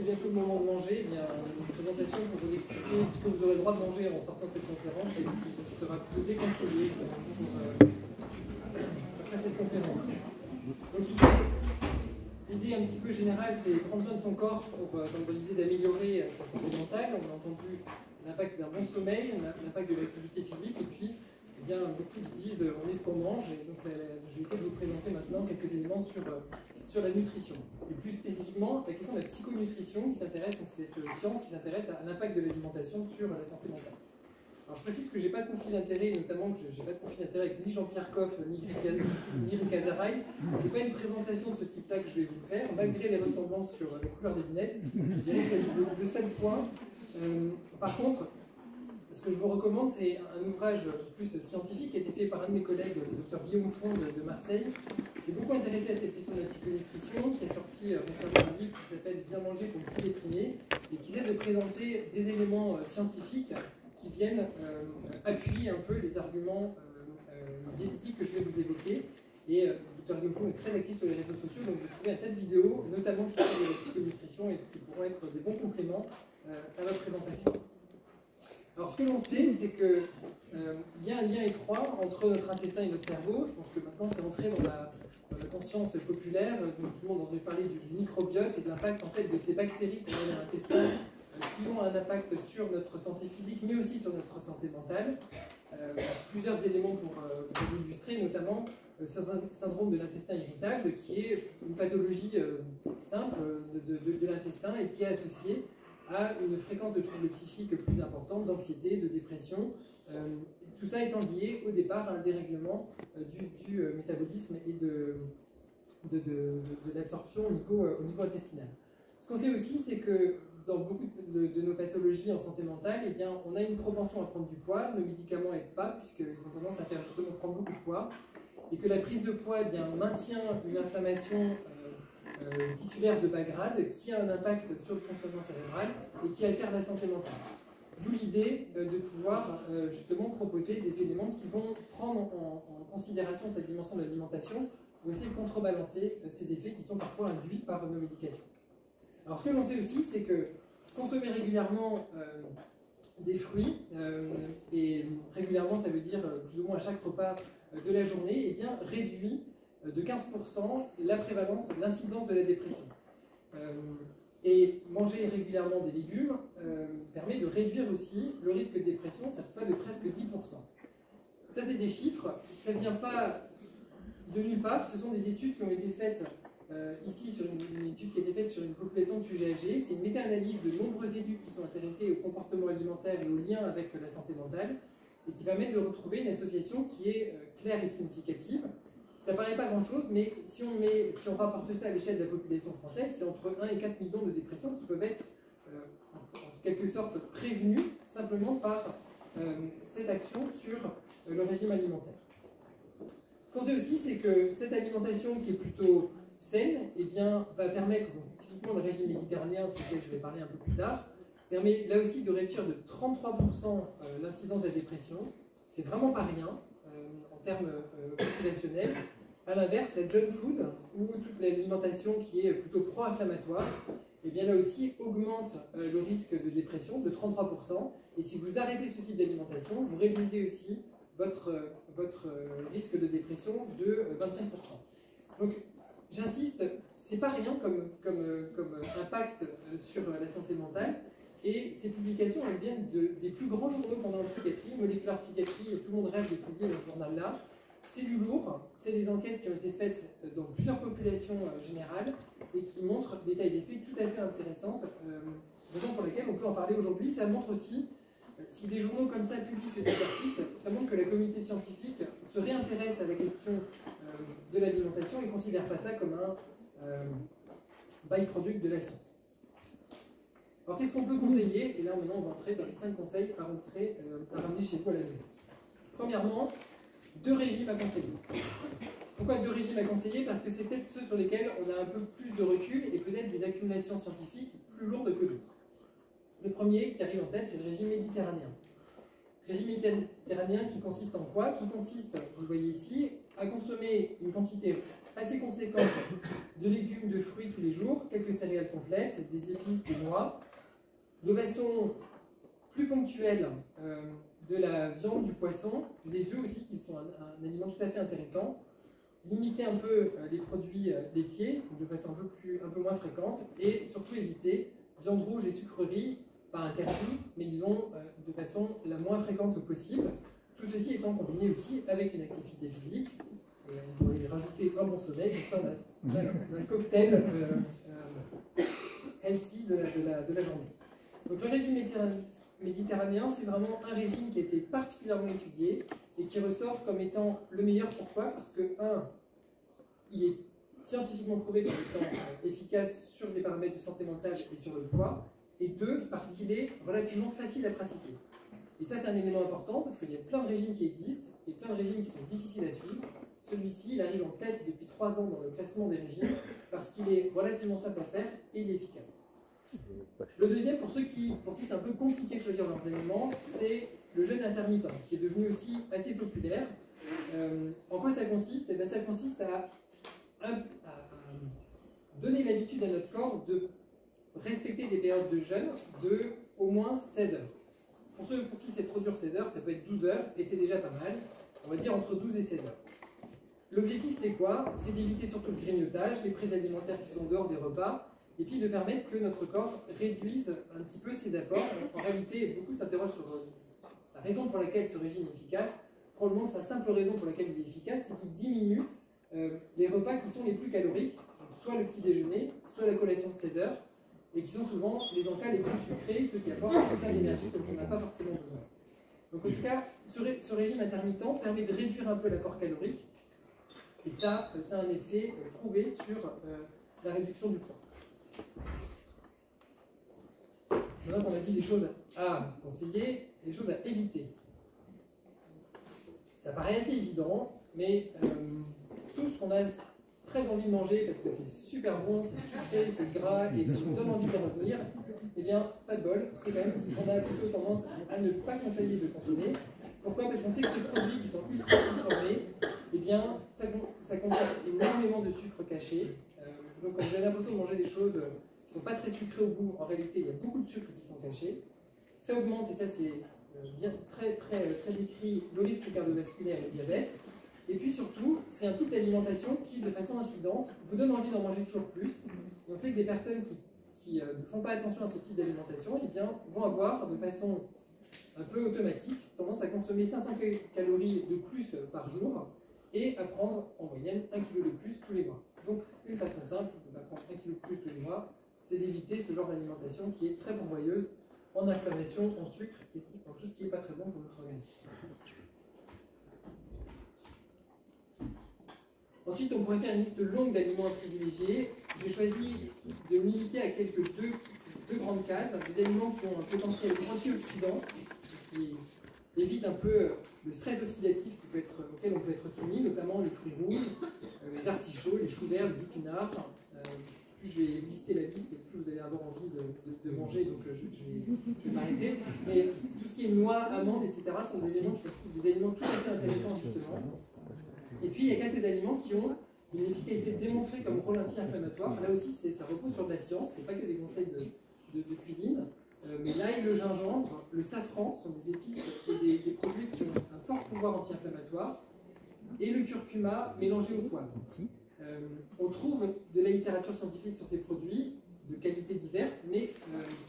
bientôt le moment de manger, eh bien, une présentation pour vous expliquer ce que vous aurez le droit de manger en sortant de cette conférence et ce qui sera plutôt déconseillé après cette conférence. Donc l'idée un petit peu générale, c'est prendre soin de son corps dans l'idée d'améliorer sa santé mentale. On a entendu l'impact d'un bon sommeil, l'impact de l'activité physique, et puis eh bien, beaucoup disent on est ce qu'on mange, et donc je vais essayer de vous présenter maintenant quelques éléments sur la nutrition. Et plus spécifiquement, la question de la psychonutrition qui s'intéresse, donc cette science qui s'intéresse à l'impact de l'alimentation sur la santé mentale. Alors je précise que je n'ai pas de conflit d'intérêt, notamment que je n'ai pas de conflit d'intérêt avec ni Jean-Pierre Coff, ni Rika Zaraï. Ce n'est pas une présentation de ce type-là que je vais vous faire, malgré les ressemblances sur la couleur des lunettes. Je dirais que c'est le seul point. Par contre, ce que je vous recommande, c'est un ouvrage plus scientifique qui a été fait par un de mes collègues, le docteur Guillaume Fond de Marseille, qui s'est beaucoup intéressé à cette question de la psychonutrition, qui a sorti récemment un livre qui s'appelle Bien manger pour ne plus déprimer, et qui essaie de présenter des éléments scientifiques qui viennent appuyer un peu les arguments diététiques que je vais vous évoquer. Et le docteur Guillaume Fond est très actif sur les réseaux sociaux, donc vous trouvez un tas de vidéos, notamment qui parlent de la psychonutrition et qui pourront être des bons compléments à votre présentation. Alors, ce que l'on sait, c'est qu'il y a un lien étroit entre notre intestin et notre cerveau. Je pense que maintenant, c'est entré dans la conscience populaire. Donc, tout le monde a entendu parler du microbiote et de l'impact en fait, de ces bactéries qu'on a dans l'intestin qui ont un impact sur notre santé physique, mais aussi sur notre santé mentale. Plusieurs éléments pour vous illustrer, notamment ce syndrome de l'intestin irritable, qui est une pathologie simple de l'intestin et qui est associée à une fréquence de troubles psychiques plus importante, d'anxiété, de dépression. Tout ça étant lié au départ à un dérèglement du métabolisme et de l'absorption au niveau intestinal. Ce qu'on sait aussi, c'est que dans beaucoup de nos pathologies en santé mentale, eh bien, on a une propension à prendre du poids. Nos médicaments n'aident pas, puisqu'ils ont tendance à faire justement prendre beaucoup de poids. Et que la prise de poids eh bien, maintient une inflammation tissulaire de bas grade qui a un impact sur le fonctionnement cérébral et qui altère la santé mentale. D'où l'idée de pouvoir justement proposer des éléments qui vont prendre en considération cette dimension de l'alimentation pour essayer de contrebalancer ces effets qui sont parfois induits par nos médications. Alors ce que l'on sait aussi, c'est que consommer régulièrement des fruits, et régulièrement ça veut dire plus ou moins à chaque repas de la journée, eh bien, réduit de 15% la prévalence, l'incidence de la dépression. Et manger régulièrement des légumes permet de réduire aussi le risque de dépression, cette fois de presque 10%. Ça, c'est des chiffres, ça ne vient pas de nulle part, ce sont des études qui ont été faites ici, sur une étude qui a été faite sur une population de sujets âgés. C'est une méta-analyse de nombreuses études qui sont intéressées au comportement alimentaire et au lien avec la santé mentale, et qui permettent de retrouver une association qui est claire et significative. Ça ne paraît pas grand-chose, mais si on rapporte ça à l'échelle de la population française, c'est entre 1 et 4 millions de dépressions qui peuvent être en quelque sorte prévenues simplement par cette action sur le régime alimentaire. Ce qu'on sait aussi, c'est que cette alimentation qui est plutôt saine eh bien, va permettre, donc, typiquement le régime méditerranéen, sur lequel je vais parler un peu plus tard, permet là aussi de réduire de 33% l'incidence de la dépression. C'est vraiment pas rien en termes populationnels. A l'inverse, la junk food, ou toute l'alimentation qui est plutôt pro-inflammatoire, eh bien là aussi augmente le risque de dépression de 33%. Et si vous arrêtez ce type d'alimentation, vous réduisez aussi votre risque de dépression de 25%. Donc j'insiste, c'est pas rien comme impact sur la santé mentale. Et ces publications, elles viennent des plus grands journaux pendant la psychiatrie, Molecular Psychiatry, et tout le monde rêve de publier dans ce journal-là. C'est du lourd, c'est des enquêtes qui ont été faites dans plusieurs populations générales et qui montrent des tailles d'effets tout à fait intéressantes, raison pour laquelle on peut en parler aujourd'hui. Ça montre aussi, si des journaux comme ça publient ce type d'articles, ça montre que la communauté scientifique se réintéresse à la question de l'alimentation et ne considère pas ça comme un by-product de la science. Alors qu'est-ce qu'on peut conseiller? Et là maintenant on va entrer dans les 5 conseils à ramener chez vous à la maison. Premièrement, 2 régimes à conseiller. Pourquoi 2 régimes à conseiller? Parce que c'est peut-être ceux sur lesquels on a un peu plus de recul et peut-être des accumulations scientifiques plus lourdes que d'autres. Le premier qui arrive en tête, c'est le régime méditerranéen. Régime méditerranéen qui consiste en quoi? Qui consiste, vous le voyez ici, à consommer une quantité assez conséquente de légumes, de fruits tous les jours, quelques céréales complètes, des épices, des noix, de façon plus ponctuelle de la viande, du poisson, des œufs aussi, qui sont un aliment tout à fait intéressant, limiter un peu les produits laitiers, de façon un peu moins fréquente, et surtout éviter viande rouge et sucreries, pas interdit, mais disons de façon la moins fréquente possible. Tout ceci étant combiné aussi avec une activité physique. Et on pourrait y rajouter un bon sommeil, comme ça on a un cocktail healthy de la journée. Donc le régime méditerranéen, c'est vraiment un régime qui a été particulièrement étudié et qui ressort comme étant le meilleur. Pourquoi? Parce que, il est scientifiquement prouvé comme étant efficace sur des paramètres de santé mentale et sur le poids, et 2, parce qu'il est relativement facile à pratiquer. Et ça, c'est un élément important, parce qu'il y a plein de régimes qui existent, et plein de régimes qui sont difficiles à suivre. Celui-ci, il arrive en tête depuis 3 ans dans le classement des régimes, parce qu'il est relativement simple à faire, et il est efficace. Le deuxième, pour qui c'est un peu compliqué de choisir leurs aliments, c'est le jeûne intermittent, qui est devenu aussi assez populaire. En quoi ça consiste? Eh bien, ça consiste à donner l'habitude à notre corps de respecter des périodes de jeûne de au moins 16 heures. Pour ceux pour qui c'est trop dur 16 heures, ça peut être 12 heures, et c'est déjà pas mal. On va dire entre 12 et 16 heures. L'objectif, c'est quoi? C'est d'éviter surtout le grignotage, les prises alimentaires qui sont en dehors des repas, et puis de permettre que notre corps réduise un petit peu ses apports. En réalité, beaucoup s'interrogent sur la raison pour laquelle ce régime est efficace. Probablement, sa simple raison pour laquelle il est efficace, c'est qu'il diminue les repas qui sont les plus caloriques, soit le petit déjeuner, soit la collation de 16 heures, et qui sont souvent les encas les plus sucrés, ceux qui apportent plein d'énergie dont on n'a pas forcément besoin. Donc en tout cas, ce régime intermittent permet de réduire un peu l'apport calorique, et ça a un effet prouvé sur la réduction du poids. Maintenant qu'on a dit les choses à conseiller, les choses à éviter. Ça paraît assez évident, mais tout ce qu'on a très envie de manger parce que c'est super bon, c'est sucré, c'est gras et ça nous donne envie de revenir, eh bien, pas de bol, c'est quand même ce qu'on a plutôt tendance à ne pas conseiller de consommer. Pourquoi? Parce qu'on sait que ces produits qui sont ultra transformés, eh bien, ça contient énormément de sucre caché. Donc, quand vous avez l'impression de manger des choses qui ne sont pas très sucrées au goût, en réalité, il y a beaucoup de sucres qui sont cachés. Ça augmente, et ça c'est bien très décrit, le risque cardiovasculaire et le diabète. Et puis surtout, c'est un type d'alimentation qui, de façon incidente, vous donne envie d'en manger toujours plus. Et on sait que des personnes qui ne font pas attention à ce type d'alimentation, eh bien, vont avoir de façon un peu automatique tendance à consommer 500 calories de plus par jour et à prendre en moyenne 1 kg de plus tous les mois. Donc, une façon simple de prendre 1 kg de plus tous les mois, c'est d'éviter ce genre d'alimentation qui est très pourvoyeuse en inflammation, en sucre et en tout ce qui n'est pas très bon pour notre organisme. Ensuite, on pourrait faire une liste longue d'aliments à privilégier. J'ai choisi de me limiter à deux grandes cases. Des aliments qui ont un potentiel antioxydant, qui évitent un peu le stress oxydatif auquel on peut être soumis, notamment les fruits rouges, les artichauts, les choux verts, les épinards. Plus je vais lister la liste, et plus vous allez avoir envie de manger, donc je vais m'arrêter. Mais tout ce qui est noix, amandes, etc. sont des aliments tout à fait intéressants, justement. Et puis, il y a quelques aliments qui ont une efficacité démontrée comme rôle anti-inflammatoire. Là aussi, ça repose sur de la science, ce n'est pas que des conseils de cuisine. Mais l'ail, le gingembre, le safran sont des épices et des produits qui ont un fort pouvoir anti-inflammatoire. Et le curcuma mélangé au poivre. On trouve de la littérature scientifique sur ces produits de qualités diverses, mais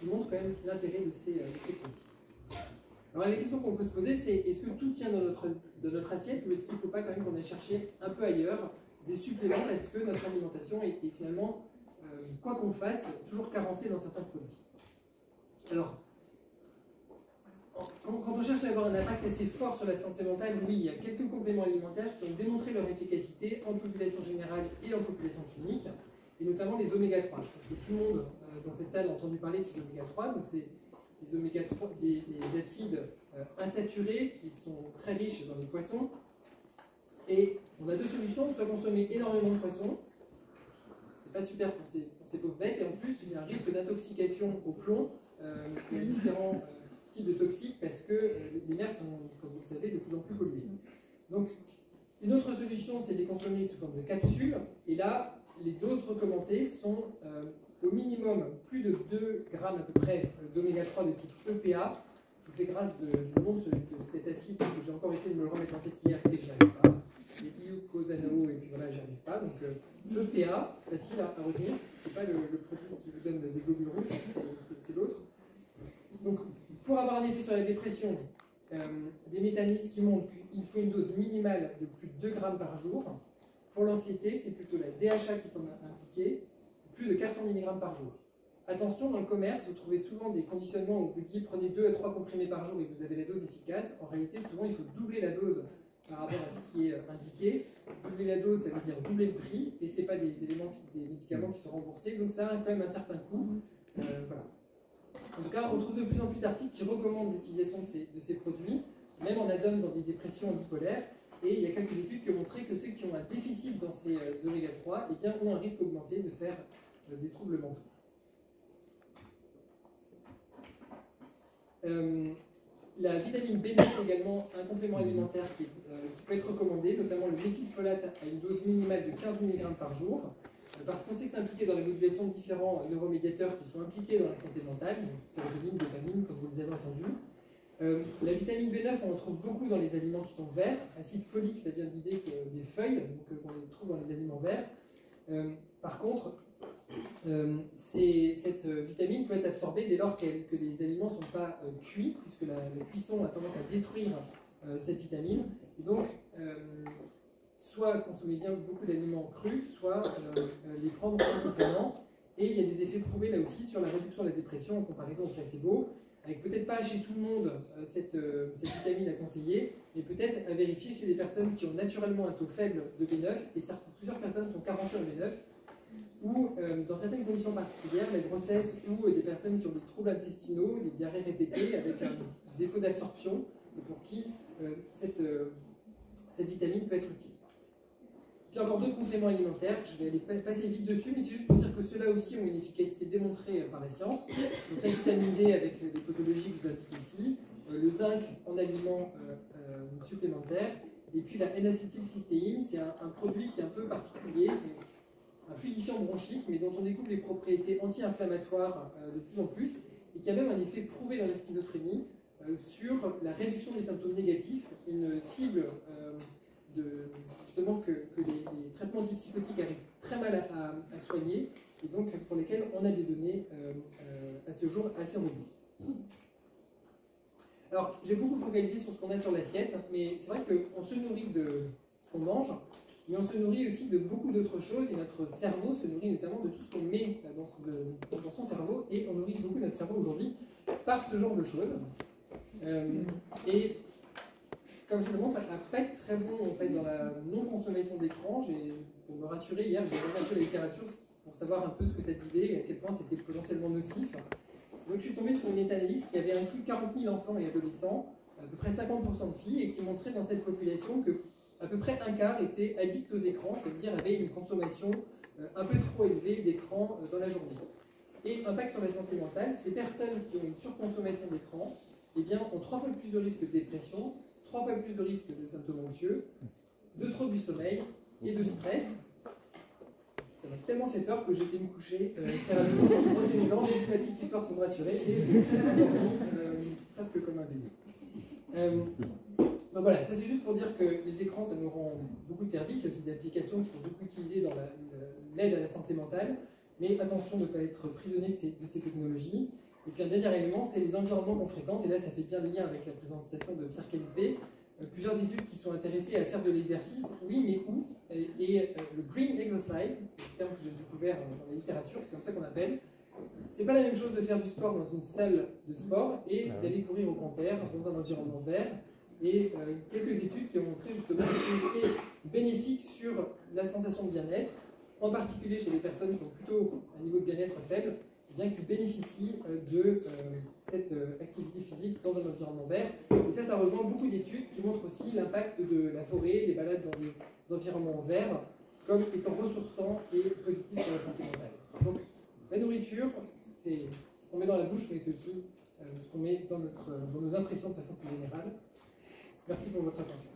qui montrent quand même l'intérêt de ces produits. Alors la question qu'on peut se poser, c'est est-ce que tout tient dans notre assiette ou est-ce qu'il ne faut pas quand même qu'on aille chercher un peu ailleurs des suppléments parce que notre alimentation est finalement, quoi qu'on fasse, toujours carencée dans certains produits. Alors, quand on cherche à avoir un impact assez fort sur la santé mentale, oui, il y a quelques compléments alimentaires qui ont démontré leur efficacité en population générale et en population clinique, et notamment les oméga 3. Parce que tout le monde dans cette salle a entendu parler de ces oméga 3, donc c'est des oméga 3, des acides insaturés qui sont très riches dans les poissons. Et on a deux solutions, soit consommer énormément de poissons, c'est pas super pour ces pauvres bêtes, et en plus il y a un risque d'intoxication au plomb, il y a différents types de toxiques parce que les mers sont, comme vous le savez, de plus en plus polluées. Donc Une autre solution, c'est de les consommer sous forme de capsules. Et là, les doses recommandées sont au minimum plus de 2 grammes à peu près d'oméga 3 de type EPA. Je vous fais grâce du nom de cet acide parce que j'ai encore essayé de me le remettre en tête hier et j'y arrive pas. Les iucosanao et puis voilà, j'y arrive pas. Donc EPA, facile à retenir. C'est pas le produit qui vous donne des globules rouges, c'est l'autre. Donc pour avoir un effet sur la dépression, des méta-analyses qui montrent qu'il faut une dose minimale de plus de 2 grammes par jour. Pour l'anxiété, c'est plutôt la DHA qui semble impliquée, plus de 400 mg par jour. Attention, dans le commerce, vous trouvez souvent des conditionnements où on vous dit prenez 2 à 3 comprimés par jour et vous avez la dose efficace. En réalité, souvent, il faut doubler la dose par rapport à ce qui est indiqué. Doubler la dose, ça veut dire doubler le prix, et ce n'est pas des médicaments qui sont remboursés, donc ça a quand même un certain coût. Voilà. En tout cas, on trouve de plus en plus d'articles qui recommandent l'utilisation de ces produits, même en add-on dans des dépressions bipolaires. Et il y a quelques études qui ont montré que ceux qui ont un déficit dans ces oméga 3 eh bien, ont un risque augmenté de faire des troubles mentaux. La vitamine B9 également, un complément alimentaire qui peut être recommandé, notamment le méthylfolate à une dose minimale de 15 mg par jour, parce qu'on sait que c'est impliqué dans la modulation de différents neuromédiateurs qui sont impliqués dans la santé mentale, sérotonine, dopamine, comme vous les avez entendus. La vitamine B9, on en trouve beaucoup dans les aliments qui sont verts. Acide folique, ça vient de l'idée que des feuilles, donc on les trouve dans les aliments verts. Par contre, cette vitamine peut être absorbée dès lors que les aliments ne sont pas cuits, puisque la cuisson a tendance à détruire cette vitamine. Et donc, soit consommer bien beaucoup d'aliments crus, soit les prendre en complément. Et il y a des effets prouvés là aussi sur la réduction de la dépression en comparaison au placebo, avec peut-être pas chez tout le monde cette vitamine à conseiller, mais peut-être à vérifier chez des personnes qui ont naturellement un taux faible de B9, et plusieurs personnes sont carencées en B9, ou dans certaines conditions particulières, la grossesse ou des personnes qui ont des troubles intestinaux, des diarrhées répétées avec un défaut d'absorption, et pour qui cette vitamine peut être utile. Puis encore d'autres compléments alimentaires, je vais aller passer vite dessus, mais c'est juste pour dire que ceux-là aussi ont une efficacité démontrée par la science. Donc la vitamine D avec des posologies que je vous indique ici, le zinc en aliment supplémentaire, et puis la N-acétylcystéine, c'est un produit qui est un peu particulier, c'est un fluidifiant bronchique, mais dont on découvre les propriétés anti-inflammatoires de plus en plus, et qui a même un effet prouvé dans la schizophrénie sur la réduction des symptômes négatifs, une cible justement que les traitements antipsychotiques arrivent très mal à soigner, et donc pour lesquels on a des données à ce jour assez robustes. Alors, j'ai beaucoup focalisé sur ce qu'on a sur l'assiette, mais c'est vrai qu'on se nourrit de ce qu'on mange, mais on se nourrit aussi de beaucoup d'autres choses, et notre cerveau se nourrit notamment de tout ce qu'on met dans son cerveau, et on nourrit beaucoup notre cerveau aujourd'hui par ce genre de choses. Et comme je demande, ça ne va pas être très bon en fait, dans la non-consommation d'écran. Pour me rassurer, hier, j'ai regardé un peu la littérature pour savoir un peu ce que ça disait et à quel point c'était potentiellement nocif. Donc je suis tombé sur une méta-analyse qui avait inclus 40 000 enfants et adolescents, à peu près 50% de filles, et qui montrait dans cette population que à peu près un quart étaient addicts aux écrans, c'est-à-dire avaient une consommation un peu trop élevée d'écran dans la journée. Et impact sur la santé mentale, ces personnes qui ont une surconsommation d'écran eh bien, ont 3 fois plus de risques de dépression, 3 fois plus de risques de symptômes anxieux, de troubles du sommeil et de stress. Ça m'a tellement fait peur que j'étais me coucher assez rapidement, je me suis brossé les dents, j'ai une petite histoire pour me rassurer et je me suis endormi presque comme un bébé. Donc voilà, ça c'est juste pour dire que les écrans ça nous rend beaucoup de services, il y a aussi des applications qui sont beaucoup utilisées dans l'aide à la santé mentale, mais attention de ne pas être prisonnier de ces technologies. Et puis un dernier élément, c'est les environnements qu'on fréquente, et là ça fait bien le lien avec la présentation de Pierre Calipé. Plusieurs études qui sont intéressées à faire de l'exercice, oui mais où, et le green exercise, c'est le terme que j'ai découvert dans la littérature, c'est comme ça qu'on appelle. C'est pas la même chose de faire du sport dans une salle de sport et d'aller courir au grand air dans un environnement vert. Et quelques études qui ont montré justement des effets bénéfiques sur la sensation de bien-être, en particulier chez les personnes qui ont plutôt un niveau de bien-être faible, bien qu'ils bénéficient de cette activité physique dans un environnement vert. Et ça rejoint beaucoup d'études qui montrent aussi l'impact de la forêt, des balades dans des environnements verts, comme étant ressourçants et positifs pour la santé mentale. Donc, la nourriture, c'est ce qu'on met dans la bouche, mais c'est aussi ce qu'on met dans nos impressions de façon plus générale. Merci pour votre attention.